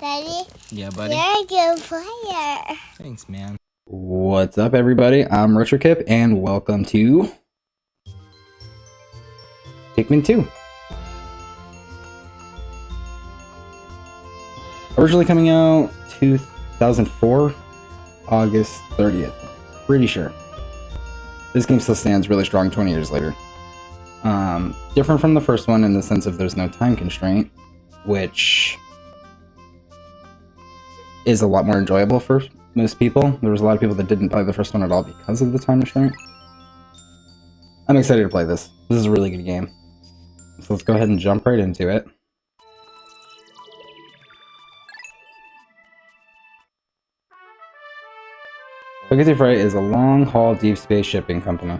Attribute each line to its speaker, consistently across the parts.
Speaker 1: Daddy,
Speaker 2: Yeah, buddy.
Speaker 1: you're a good player.
Speaker 2: Thanks, man. What's up, everybody? I'm Reactor, and welcome to Pikmin 2. Originally coming out 2004, August 30th. Pretty sure. This game still stands really strong 20 years later. Different from the first one in the sense of there's no time constraint, which is a lot more enjoyable for most people. There was a lot of people that didn't play the first one at all because of the time restraint. I'm excited to play this. This is a really good game. So let's go ahead and jump right into it. Legacy Freight is a long-haul deep space shipping company.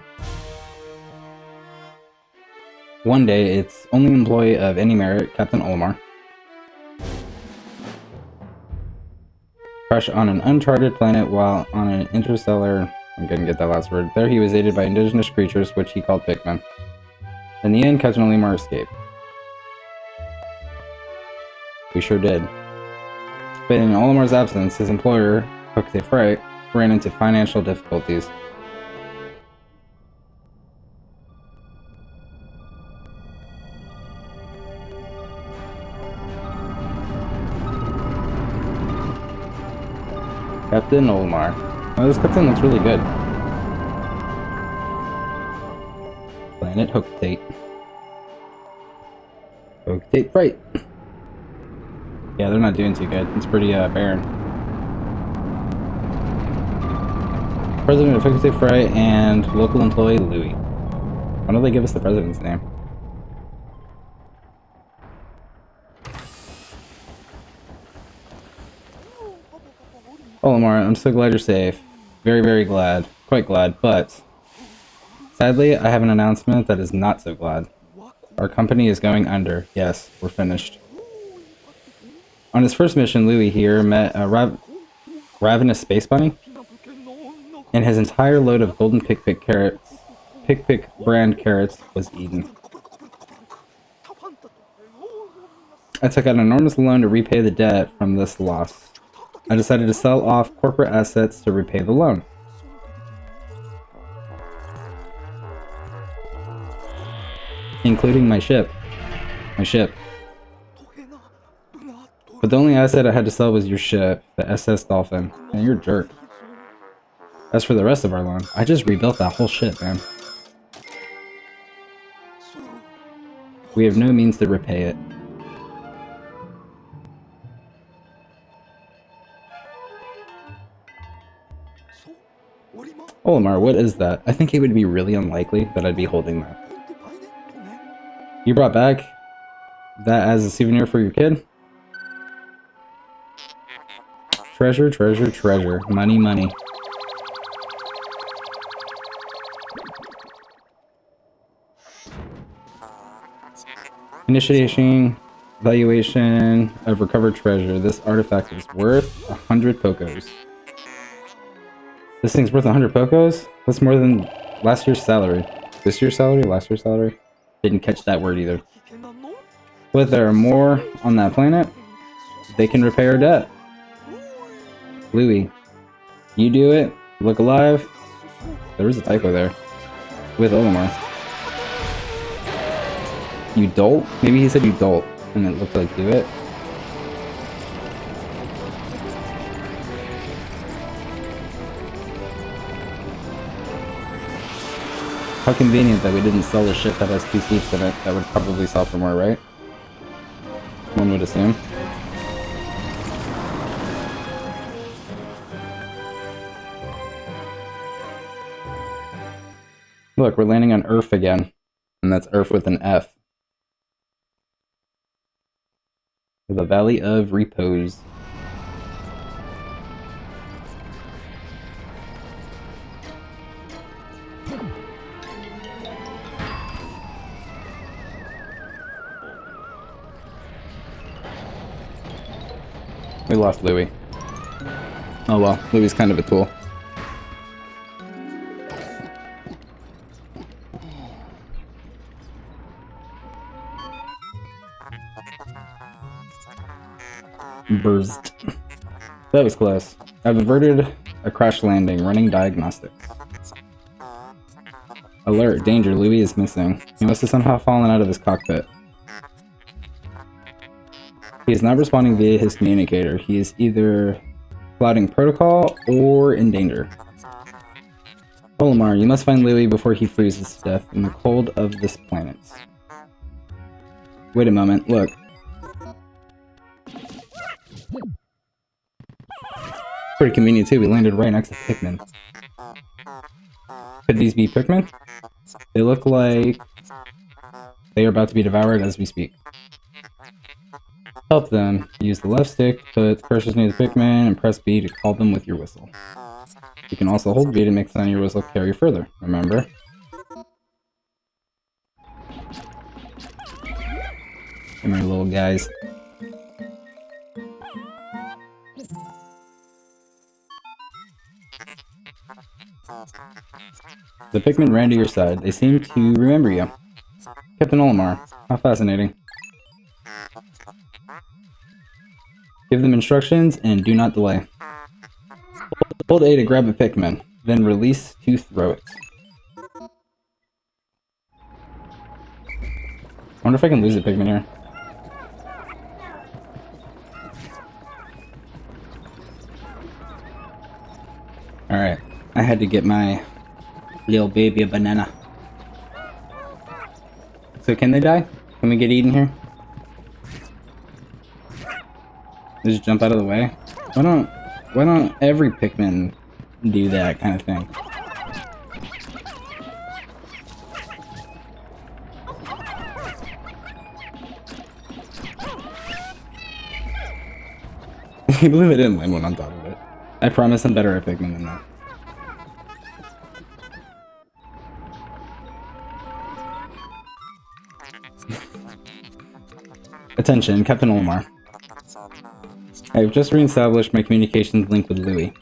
Speaker 2: One day, its only employee of any merit, Captain Olimar, crashed on an uncharted planet while on an interstellar... I'm gonna get that last word. There he was aided by indigenous creatures, which he called Pikmin. In the end, Captain Olimar escaped. We sure did. But in Olimar's absence, his employer, Legacy Freight, ran into financial difficulties. Captain Olimar. Oh, this cutscene looks really good. Planet Hooktate. Hooktate Freight. Yeah, they're not doing too good. It's pretty barren. President of Hooktate Freight and local employee Louis. Why don't they give us the president's name? Olimar, I'm so glad you're safe. Very, very glad. Quite glad, but sadly, I have an announcement that is not so glad. Our company is going under. Yes, we're finished. On his first mission, Louis here met a ravenous space bunny, and his entire load of golden Pikmin carrots, Pikmin brand carrots, was eaten. I took out an enormous loan to repay the debt from this loss. I decided to sell off corporate assets to repay the loan. Including my ship. But the only asset I had to sell was your ship, the SS Dolphin. And you're a jerk. As for the rest of our loan, I just rebuilt that whole ship, man. We have no means to repay it. Olimar, what is that? I think it would be really unlikely that I'd be holding that. You brought back that as a souvenir for your kid? Treasure, treasure, treasure. Money, money. Initiating valuation of recovered treasure. This artifact is worth 100 Pokos. This thing's worth 100 Pokos? That's more than last year's salary. This year's salary? Last year's salary? Didn't catch that word either. But there are more on that planet. They can repay our debt. Louis, you do it. Look alive. There was a typo there. With Olimar. You dolt? Maybe he said you dolt, and it looked like do it. How convenient that we didn't sell the ship that has 2 seats in it. That would probably sell for more, right? One would assume. Look, we're landing on Earth again. And that's Earth with an F. The Valley of Repose. We lost Louis. Oh well, Louis kind of a tool. Burst. That was close. I've averted a crash landing, running diagnostics. Alert, danger, Louis is missing. He must have somehow fallen out of his cockpit. He is not responding via his communicator. He is either flouting protocol or in danger. Olimar, you must find Louis before he freezes to death in the cold of this planet. Wait a moment, look. Pretty convenient too, we landed right next to Pikmin. Could these be Pikmin? They look like they are about to be devoured as we speak. Help them. Use the left stick, put cursors near the Pikmin, and press B to call them with your whistle. You can also hold B to make the sound of your whistle carry further, remember? Come here, little guys. The Pikmin ran to your side. They seem to remember you. Captain Olimar. How fascinating. Give them instructions and do not delay. Hold A to grab a Pikmin, then release to throw it. I wonder if I can lose a Pikmin here. Alright, I had to get my little baby a banana. So can they die? Can we get eaten here? Just jump out of the way? Why don't every Pikmin do that kind of thing? I believe I didn't land one on top of it. I promise I'm better at Pikmin than that. Attention, Captain Olimar. I have just re-established my communications link with Louis.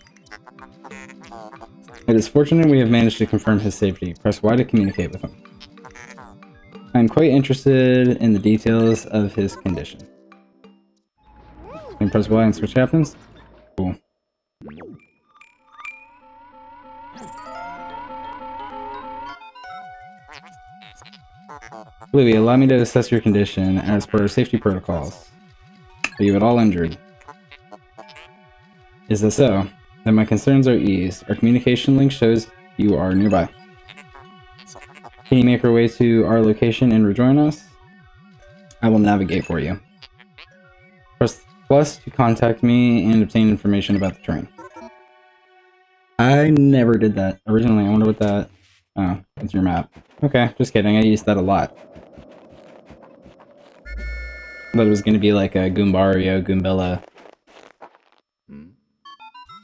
Speaker 2: It is fortunate we have managed to confirm his safety. Press Y to communicate with him. I am quite interested in the details of his condition. Can press Y and switch happens? Cool. Louis, allow me to assess your condition as per safety protocols. Are you at all injured? Is this so? Then my concerns are eased. Our communication link shows you are nearby. Can you make your way to our location and rejoin us? I will navigate for you. Press plus to contact me and obtain information about the terrain. I never did that originally. I wonder what that... Oh, it's your map. Okay, just kidding. I used that a lot. Thought it was going to be like a Goombario, Goombella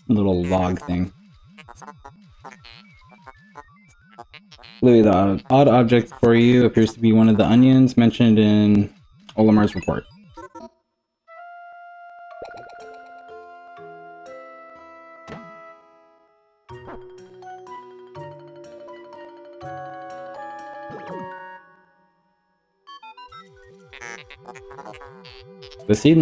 Speaker 2: little log thing. Louis, the odd object for you appears to be one of the onions mentioned in Olimar's report. The seed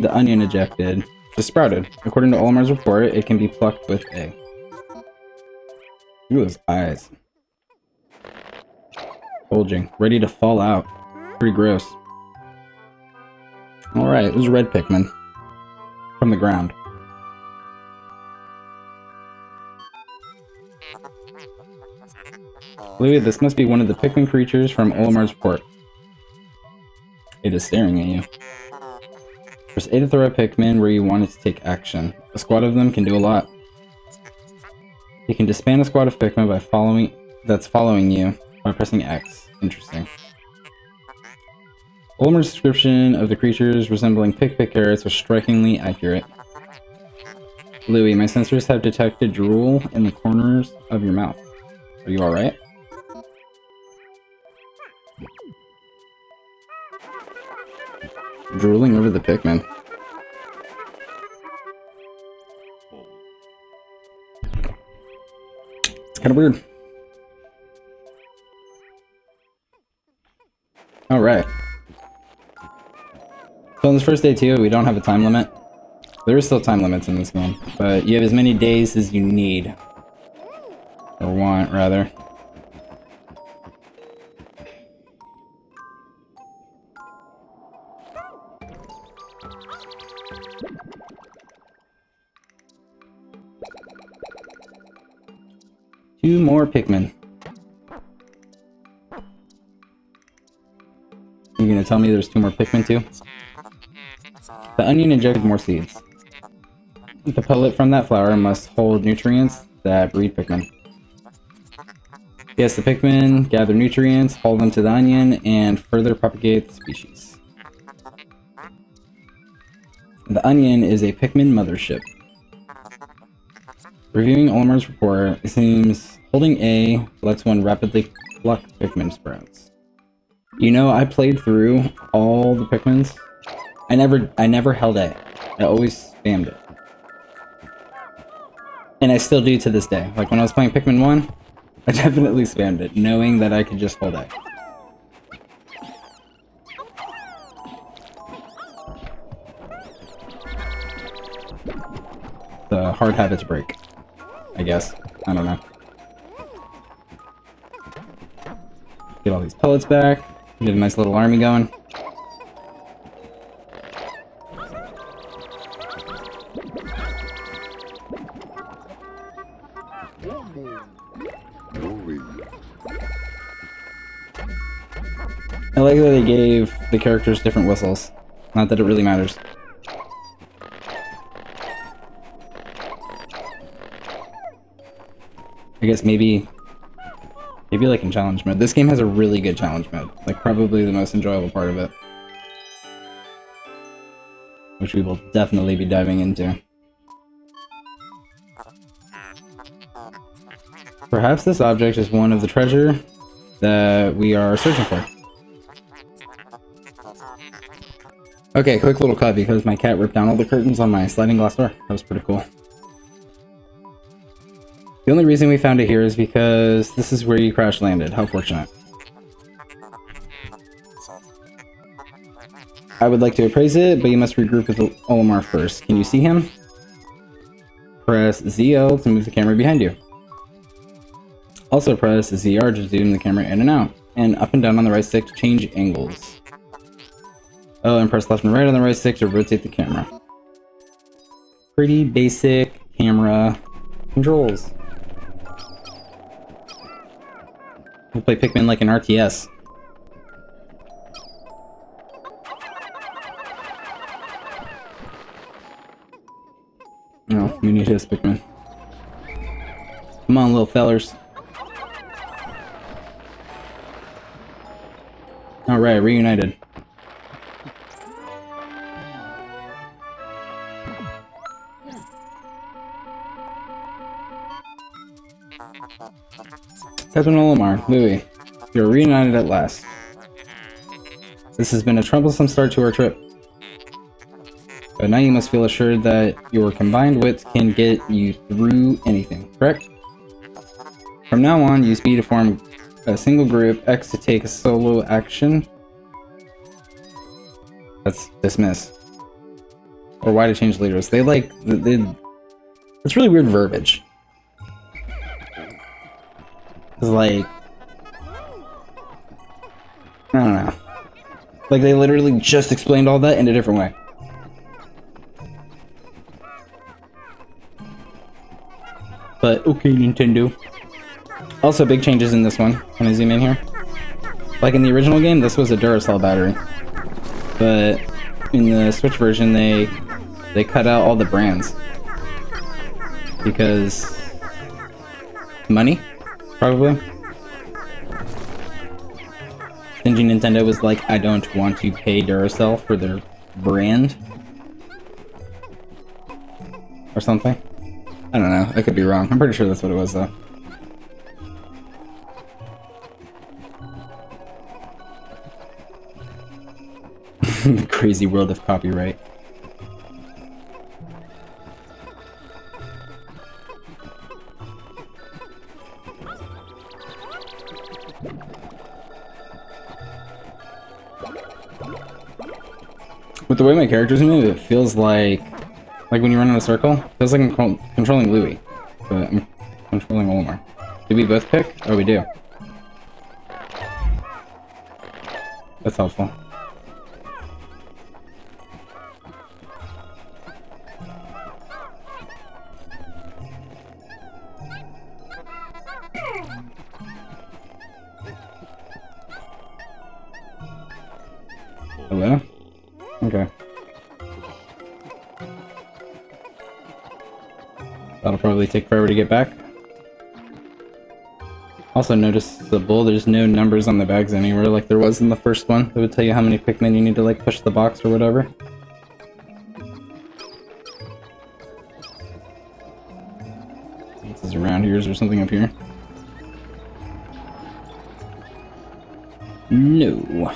Speaker 2: the onion ejected just sprouted. According to Olimar's report, it can be plucked with A. Look at those eyes. Bulging. Ready to fall out. Pretty gross. Alright, it was red Pikmin. From the ground. Louis, this must be one of the Pikmin creatures from Olimar's report. It is staring at you. Press A to throw a Pikmin where you want it to take action. A squad of them can do a lot. You can disband a squad of Pikmin that's following you by pressing X. Interesting. Olimar's description of the creatures resembling pick carrots was strikingly accurate. Louis, my sensors have detected drool in the corners of your mouth. Are you alright? Drooling over the Pikmin. It's kind of weird. Alright. So in this first day too, we don't have a time limit. There is still time limits in this game, but you have as many days as you need. Or want, rather. Two more Pikmin. You gonna tell me there's two more Pikmin too? The onion injected more seeds. The pellet from that flower must hold nutrients that breed Pikmin. Yes, the Pikmin gather nutrients, hold them to the onion, and further propagate the species. The onion is a Pikmin mothership. Reviewing Olimar's report, it seems holding A lets one rapidly pluck Pikmin sprouts. You know, I played through all the Pikmins. I never held A. I always spammed it. And I still do to this day. Like when I was playing Pikmin 1, I definitely spammed it, knowing that I could just hold A. It's a hard habit to break, I guess. I don't know. Get all these pellets back. Get a nice little army going. I like that they gave the characters different whistles. Not that it really matters. I guess maybe like in challenge mode. This game has a really good challenge mode. Like probably the most enjoyable part of it. Which we will definitely be diving into. Perhaps this object is one of the treasure that we are searching for. Okay, quick little cut because my cat ripped down all the curtains on my sliding glass door. That was pretty cool. The only reason we found it here is because this is where you crash landed. How fortunate. I would like to appraise it, but you must regroup with Olimar first. Can you see him? Press ZL to move the camera behind you. Also press ZR to zoom the camera in and out, and up and down on the right stick to change angles. Oh, and press left and right on the right stick to rotate the camera. Pretty basic camera controls. We'll play Pikmin like an RTS. No, we need his Pikmin. Come on, little fellers. Alright, reunited. Captain Olimar, Louis, you're reunited at last. This has been a troublesome start to our trip. But now you must feel assured that your combined wits can get you through anything, correct? From now on, use B to form a single group, X to take a solo action. That's dismiss. Or Y to change leaders. It's really weird verbiage. It's like, I don't know. Like they literally just explained all that in a different way. But okay, Nintendo. Also, big changes in this one. Can I zoom in here? Like in the original game, this was a Duracell battery. But in the Switch version, they cut out all the brands. Because money? Probably. Stingy Nintendo was like, I don't want to pay Duracell for their brand. Or something. I don't know. I could be wrong. I'm pretty sure that's what it was, though. The crazy world of copyright. With the way my characters move, it feels like when you run in a circle, it feels like I'm controlling Louis, but I'm controlling Olimar. Did we both pick? Oh, we do. That's helpful. Hello? Okay. That'll probably take forever to get back. Also noticeable, there's no numbers on the bags anywhere like there was in the first one. It would tell you how many Pikmin you need to like push the box or whatever. This is around here. Is there something up here? No.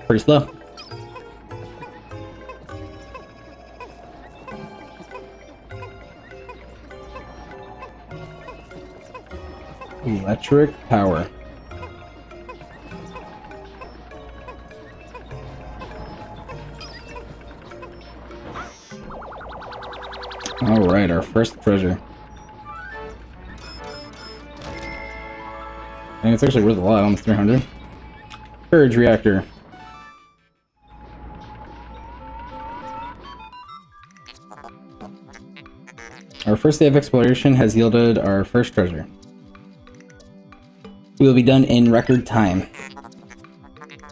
Speaker 2: Pretty slow. Electric power. Alright, our first treasure. I think it's actually worth a lot, almost 300. Purge Reactor. Our first day of exploration has yielded our first treasure. We will be done in record time.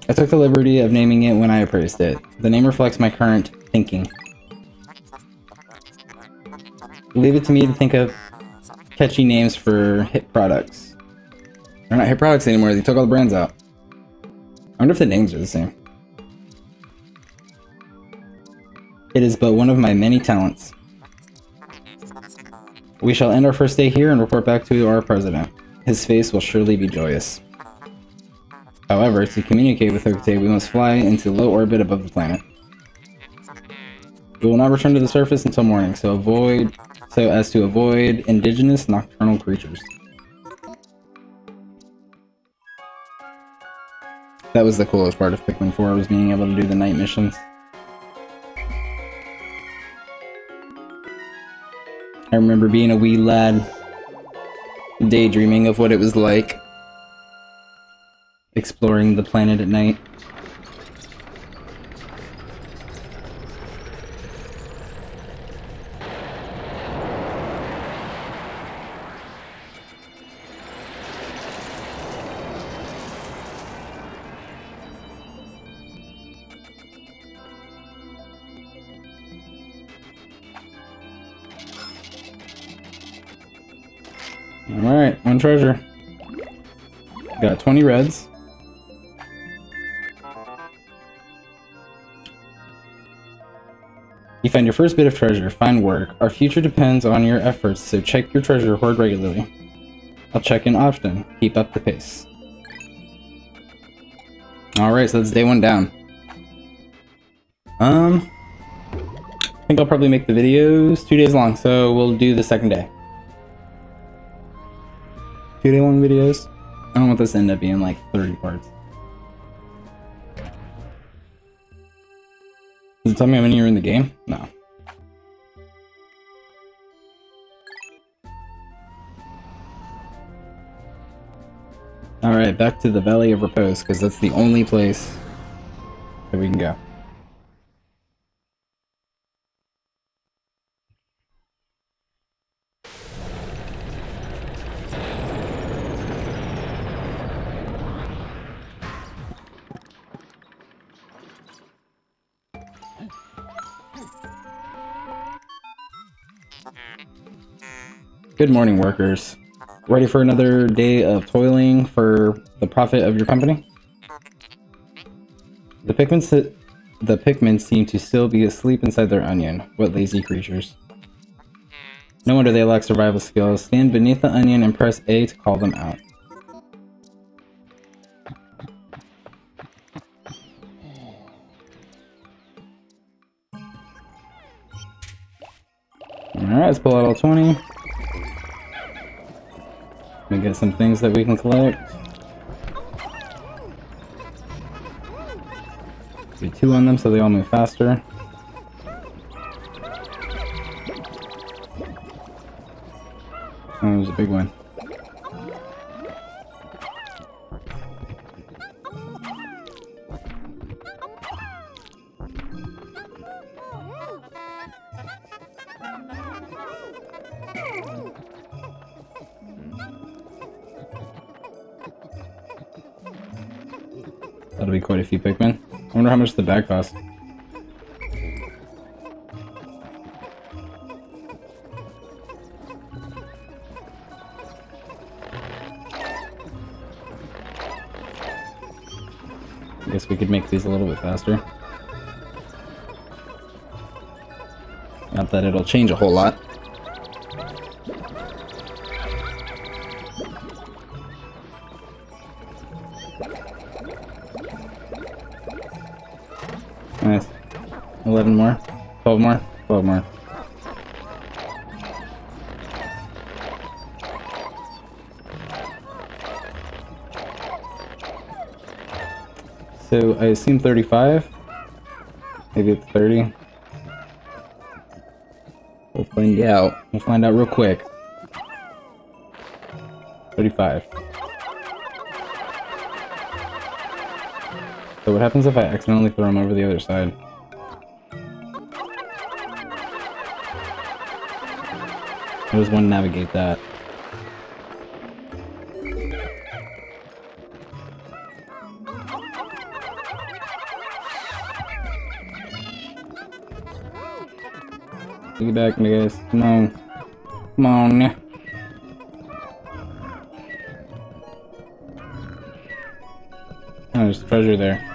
Speaker 2: I took the liberty of naming it when I appraised it. The name reflects my current thinking. Leave it to me to think of catchy names for hit products. They're not hit products anymore, they took all the brands out. I wonder if the names are the same. It is but one of my many talents. We shall end our first day here and report back to our president. His face will surely be joyous. However, to communicate with Oakte, we must fly into low orbit above the planet. We will not return to the surface until morning, so as to avoid indigenous nocturnal creatures. That was the coolest part of Pikmin 4, was being able to do the night missions. I remember being a wee lad, daydreaming of what it was like exploring the planet at night. Alright, one treasure. Got 20 reds. You find your first bit of treasure. Fine work. Our future depends on your efforts, so check your treasure hoard regularly. I'll check in often. Keep up the pace. Alright, so that's day one down. I think I'll probably make the videos 2 days long, so we'll do the second day. 2 day long videos. I don't want this to end up being like 30 parts. Does it tell me how many are in the game? No. Alright, back to the Valley of Repose, because that's the only place that we can go. Good morning, workers. Ready for another day of toiling for the profit of your company? The Pikmin seem to still be asleep inside their onion. What lazy creatures. No wonder they lack survival skills. Stand beneath the onion and press A to call them out. Alright, let's pull out all 20. We get some things that we can collect. Do 2 on them so they all move faster. Oh, it was a big one. That'll be quite a few Pikmin. I wonder how much the bag costs. I guess we could make these a little bit faster. Not that it'll change a whole lot. Nice. 11 more. 12 more. 12 more. So I assume 35. Maybe it's 30. We'll find out. We'll find out real quick. 35. So what happens if I accidentally throw him over the other side? How does one navigate that? Take it back, guys. Come on. Come on. Oh, there's treasure there.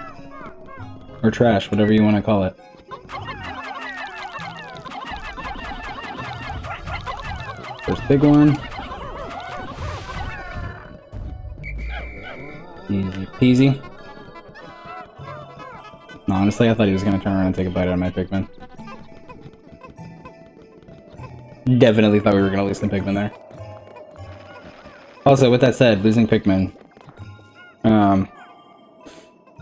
Speaker 2: Or trash, whatever you want to call it. First big one. Easy peasy. No, honestly, I thought he was going to turn around and take a bite out of my Pikmin. Definitely thought we were going to lose some Pikmin there. Also, with that said, losing Pikmin.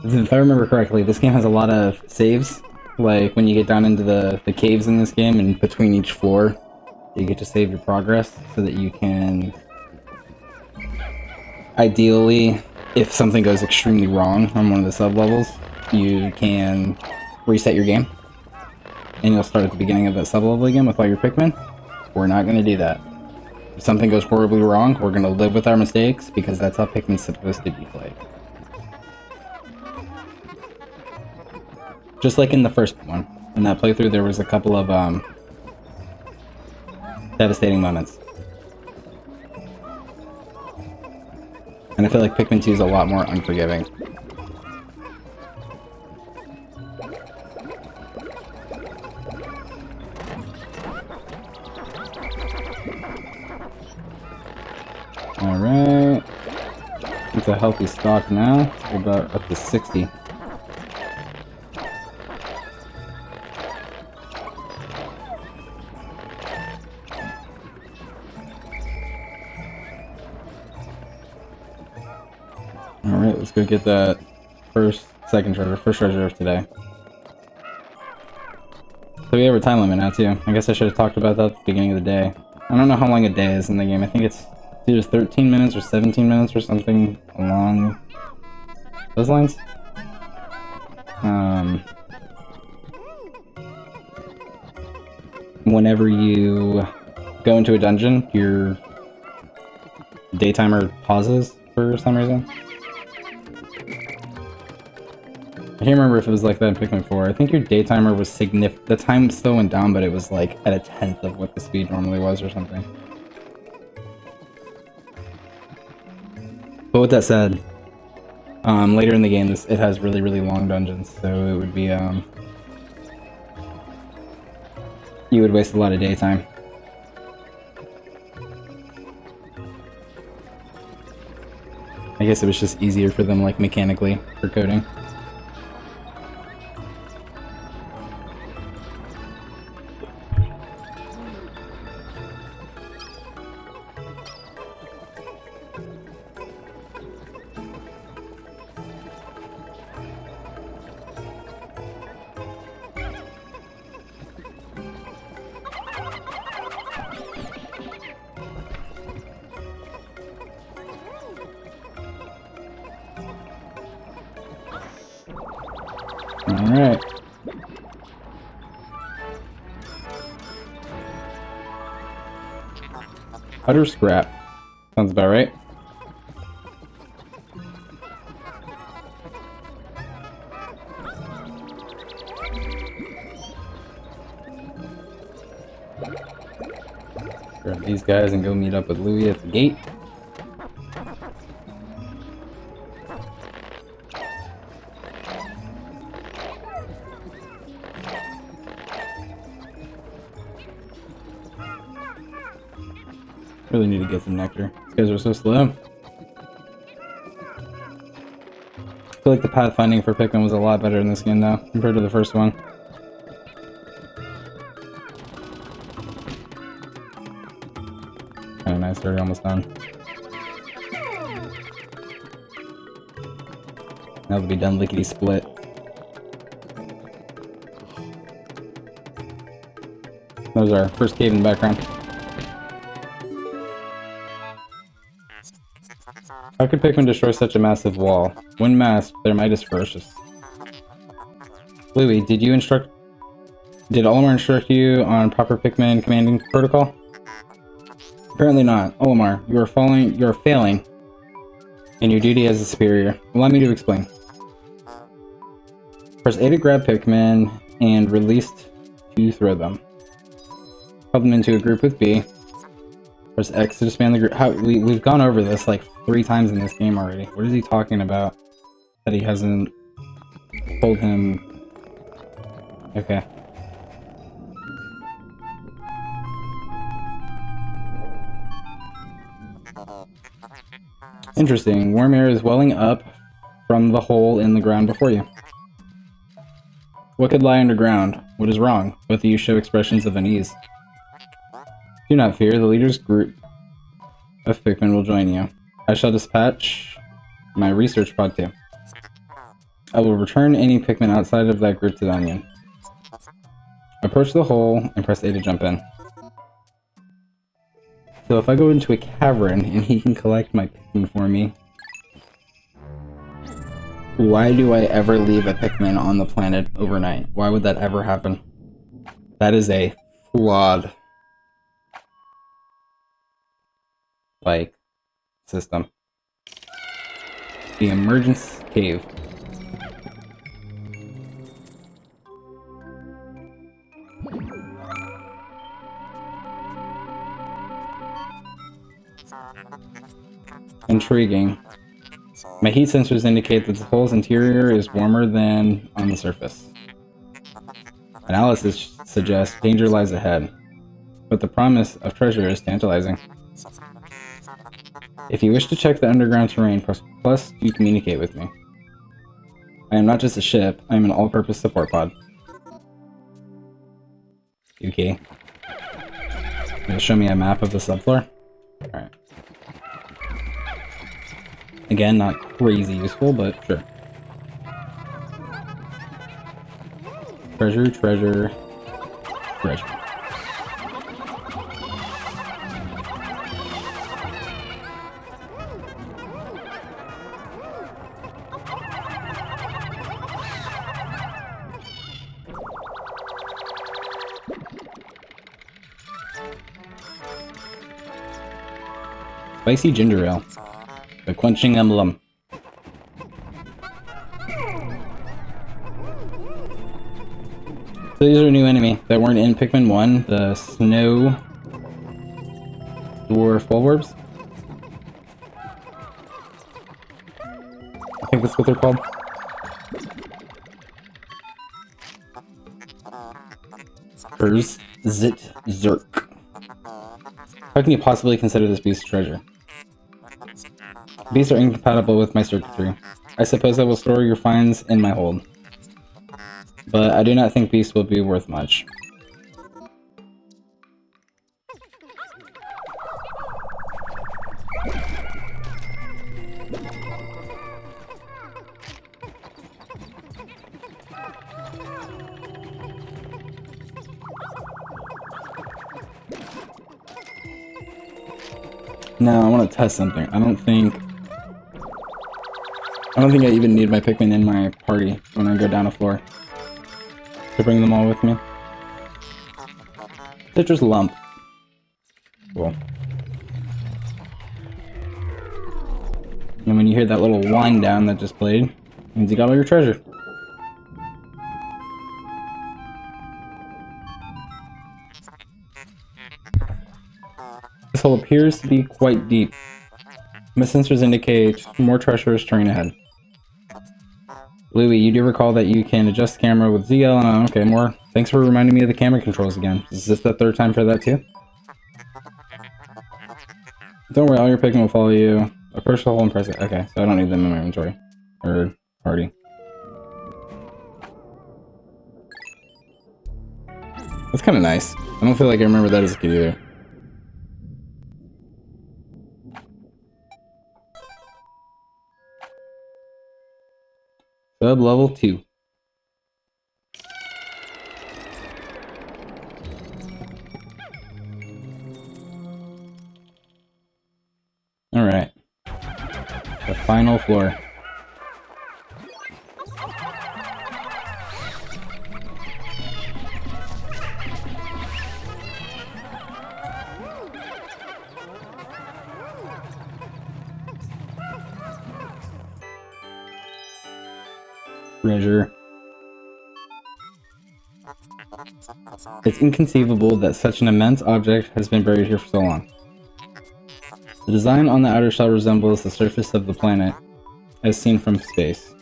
Speaker 2: If I remember correctly, this game has a lot of saves. Like, when you get down into the caves in this game, and between each floor, you get to save your progress, so that you can... Ideally, if something goes extremely wrong on one of the sub-levels, you can reset your game. And you'll start at the beginning of that sub-level again with all your Pikmin. We're not going to do that. If something goes horribly wrong, we're going to live with our mistakes, because that's how Pikmin's supposed to be played. Just like in the first one. In that playthrough, there was a couple of devastating moments. And I feel like Pikmin 2 is a lot more unforgiving. Alright. It's a healthy stock now. We're about up to 60. Alright, let's go get that first treasure of today. So we have a time limit now too. I guess I should have talked about that at the beginning of the day. I don't know how long a day is in the game. I think it's either 13 minutes or 17 minutes or something along those lines. Whenever you go into a dungeon, your day timer pauses for some reason. I can't remember if it was like that in Pikmin 4. I think your day timer was significant. The time still went down, but it was like at a tenth of what the speed normally was or something. But with that said, later in the game, it has really, really long dungeons, so it would be, you would waste a lot of daytime. I guess it was just easier for them, like, mechanically, for coding. Alright. Utter scrap. Sounds about right. Grab these guys and go meet up with Louie at the gate. Really need to get some nectar. These guys are so slow. I feel like the pathfinding for Pikmin was a lot better in this game though, compared to the first one. Kinda nice, we're almost done. Now they'll be done lickety split. There's our first cave in the background. How could Pikmin destroy such a massive wall? When masked, their might is ferocious. Louie, did Olimar instruct you on proper Pikmin commanding protocol? Apparently not. Olimar, you are failing in your duty as a superior. Allow me to explain. Press A to grab Pikmin and release to throw them. Put them into a group with B. Press X to disband the group. We've gone over this like 3 times in this game already. What is he talking about? That he hasn't told him. Okay. Interesting. Warm air is welling up from the hole in the ground before you. What could lie underground? What is wrong? Both of you show expressions of unease. Do not fear, the leader's group of Pikmin will join you. I shall dispatch my research pod too. I will return any Pikmin outside of that group to the onion. Approach the hole and press A to jump in. So if I go into a cavern and he can collect my Pikmin for me, why do I ever leave a Pikmin on the planet overnight? Why would that ever happen? That is a flawed system. The Emergence cave. Intriguing. My heat sensors indicate that the hole's interior is warmer than on the surface. Analysis suggests danger lies ahead, but the promise of treasure is tantalizing. If you wish to check the underground terrain, press plus to communicate with me. I am not just a ship, I am an all-purpose support pod. Okay. You'll show me a map of the subfloor? Alright. Again, not crazy useful, but sure. Treasure, treasure, treasure. Spicy ginger ale. The quenching emblem. So these are a new enemy that weren't in Pikmin 1, the snow dwarf bulbwurbs. I think that's what they're called. Zit Zerk. How can you possibly consider this beast treasure? Beasts are incompatible with my circuitry. I suppose I will store your finds in my hold. But I do not think beasts will be worth much. No, I want to test something. I don't think I even need my Pikmin in my party when I go down a floor. To bring them all with me. Citrus lump. Cool. And when you hear that little wind down that just played, it means you got all your treasure. This hole appears to be quite deep. My sensors indicate more treacherous terrain ahead. Louie, you do recall that you can adjust the camera with ZL and okay, more. Thanks for reminding me of the camera controls again. Is this the third time for that too? Don't worry, all your Pikmin will follow you. Approach the hole and press it. Okay, so I don't need them in my inventory. Or party. That's kind of nice. I don't feel like I remember that as a kid either. Sublevel 2. Alright. The final floor. Treasure. It's inconceivable that such an immense object has been buried here for so long. The design on the outer shell resembles the surface of the planet, as seen from space.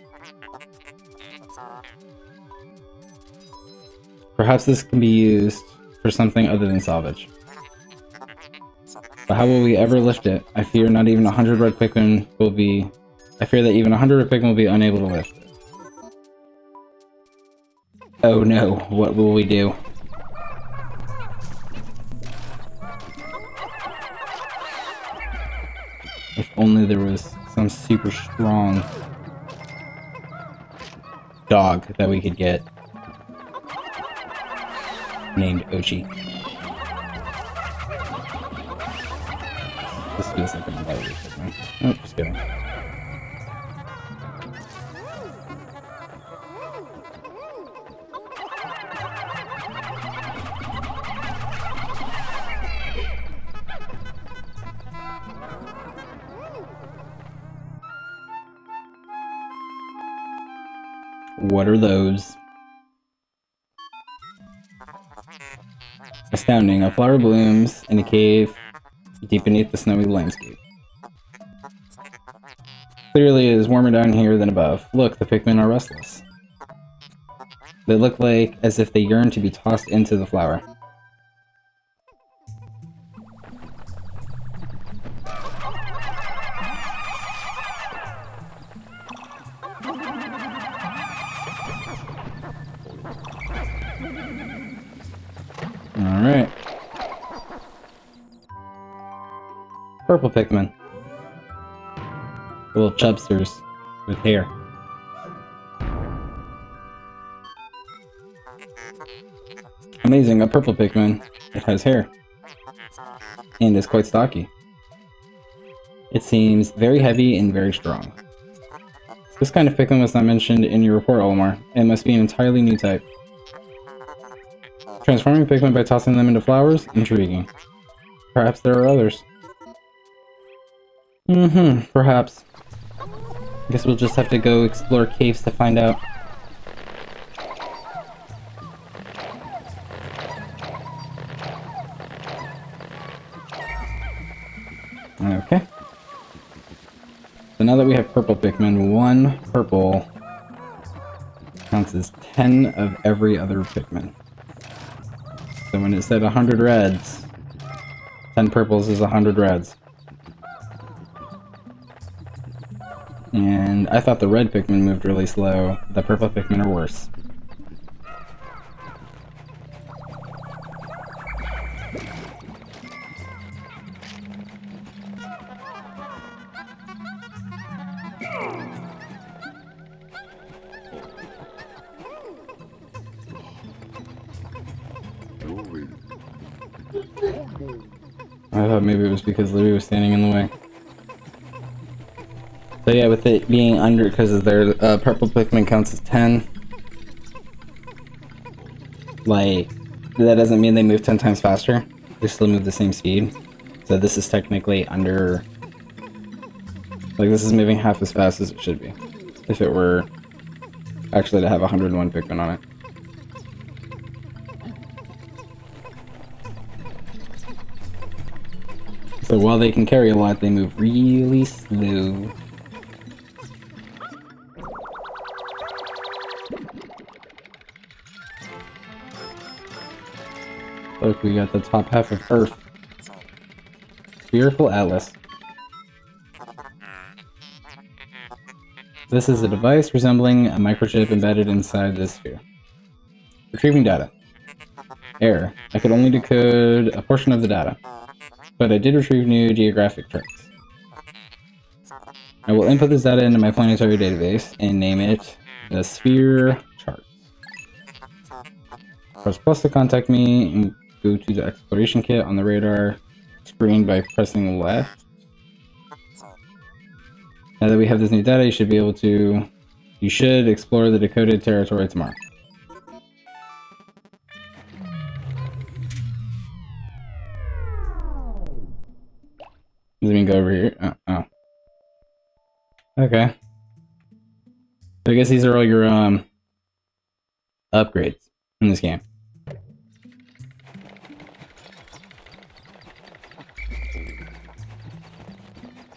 Speaker 2: Perhaps this can be used for something other than salvage. But how will we ever lift it? I fear not even 100 red Pikmin will be... I fear that even 100 red Pikmin will be unable to lift it. Oh no, what will we do? If only there was some super strong dog that we could get named Ochi. This feels like a battery. Oh, just kidding. What are those? Astounding. A flower blooms in a cave deep beneath the snowy landscape. Clearly it is warmer down here than above. Look, the Pikmin are restless. They look like as if they yearn to be tossed into the flower. Alright. Purple Pikmin. Little chubsters with hair. Amazing, a purple Pikmin. It has hair. And is quite stocky. It seems very heavy and very strong. This kind of Pikmin was not mentioned in your report, Olimar. It must be an entirely new type. Transforming Pikmin by tossing them into flowers? Intriguing. Perhaps there are others. Perhaps. I guess we'll just have to go explore caves to find out. Okay. So now that we have purple Pikmin, one purple counts as 10 of every other Pikmin. So when it said 100 reds, 10 purples is 100 reds. And I thought the red Pikmin moved really slow. The purple Pikmin are worse. I thought maybe it was because Louie was standing in the way. So yeah, with it being under, because their purple Pikmin counts as 10, like, that doesn't mean they move 10 times faster. They still move the same speed. So this is technically under, like, this is moving half as fast as it should be. If it were actually to have 101 Pikmin on it. So while they can carry a lot, they move really slow. Look, we got the top half of Earth. Spherical Atlas. This is a device resembling a microchip embedded inside this sphere. Retrieving data. Error. I could only decode a portion of the data, but I did retrieve new geographic charts. I will input this data into my planetary database and name it the Sphere Charts. Press plus to contact me and go to the exploration kit on the radar screen by pressing left. Now that we have this new data, you should explore the decoded territory tomorrow. Does it mean go over here? Oh. Okay. So I guess these are all your upgrades in this game.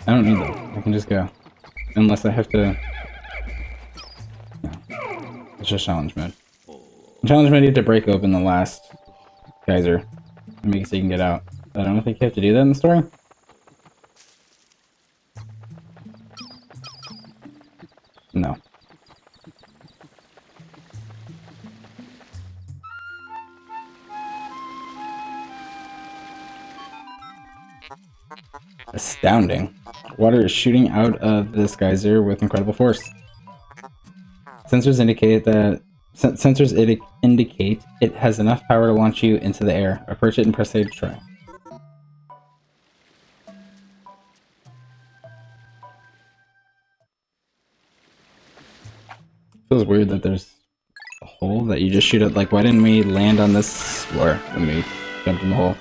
Speaker 2: I don't need them. I can just go. Unless I have to... No. It's just challenge mode. In challenge mode, you have to break open the last geyser and make it so you can get out. But I don't think you have to do that in the story. No. Astounding. Water is shooting out of this geyser with incredible force. Sensors indicate it has enough power to launch you into the air. Approach it and press A to try. Feels weird that there's a hole that you just shoot at. Like, why didn't we land on this floor when we jumped in the hole?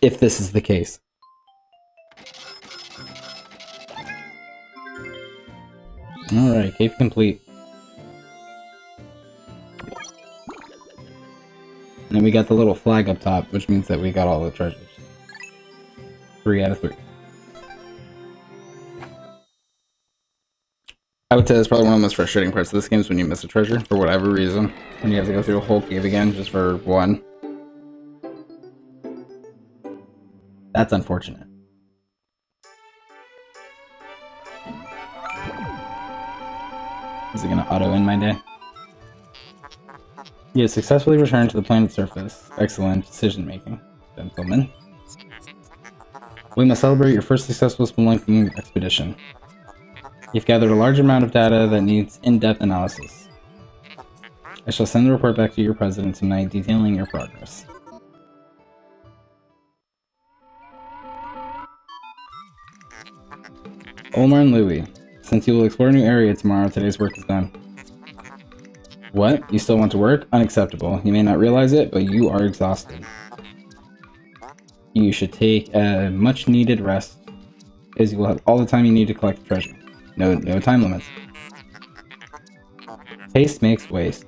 Speaker 2: If this is the case. Alright, cave complete. And then we got the little flag up top, which means that we got all the treasures. 3 out of 3. I would say that's probably one of the most frustrating parts of this game is when you miss a treasure for whatever reason. And you have to go through a whole cave again just for one. That's unfortunate. Is it gonna auto-end my day? You have successfully returned to the planet's surface. Excellent decision-making, gentlemen. We must celebrate your first successful spelunking expedition. You've gathered a large amount of data that needs in-depth analysis. I shall send the report back to your president tonight detailing your progress. Olmar and Louie, since you will explore a new area tomorrow, today's work is done. What? You still want to work? Unacceptable. You may not realize it, but you are exhausted. You should take a much-needed rest, as you will have all the time you need to collect the treasure. No time limits. Haste makes waste,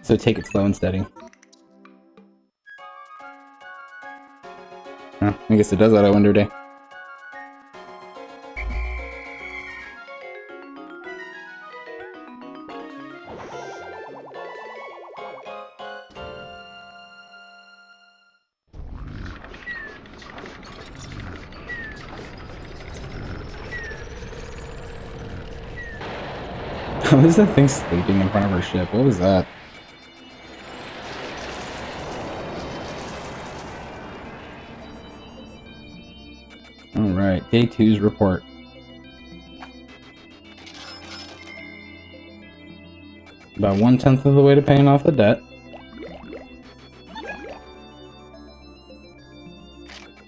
Speaker 2: so take it slow and steady. Huh, I guess it does that, I wonder, day. How is that thing sleeping in front of our ship? What was that? Alright, day 2's report. About 1/10 of the way to paying off the debt.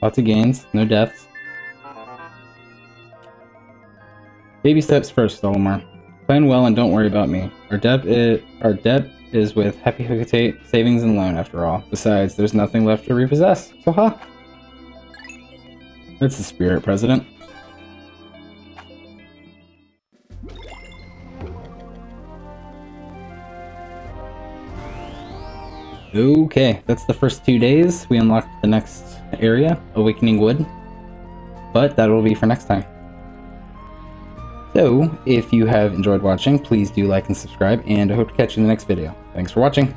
Speaker 2: Lots of gains, no deaths. Baby steps first, Olimar. Plan well and don't worry about me. Our debt is with Happy Hookatate Savings and Loan, after all. Besides, there's nothing left to repossess, so ha! That's the spirit, President. Okay, that's the first 2 days. We unlocked the next area, Awakening Wood. But that will be for next time. So, if you have enjoyed watching, please do like and subscribe, and I hope to catch you in the next video. Thanks for watching!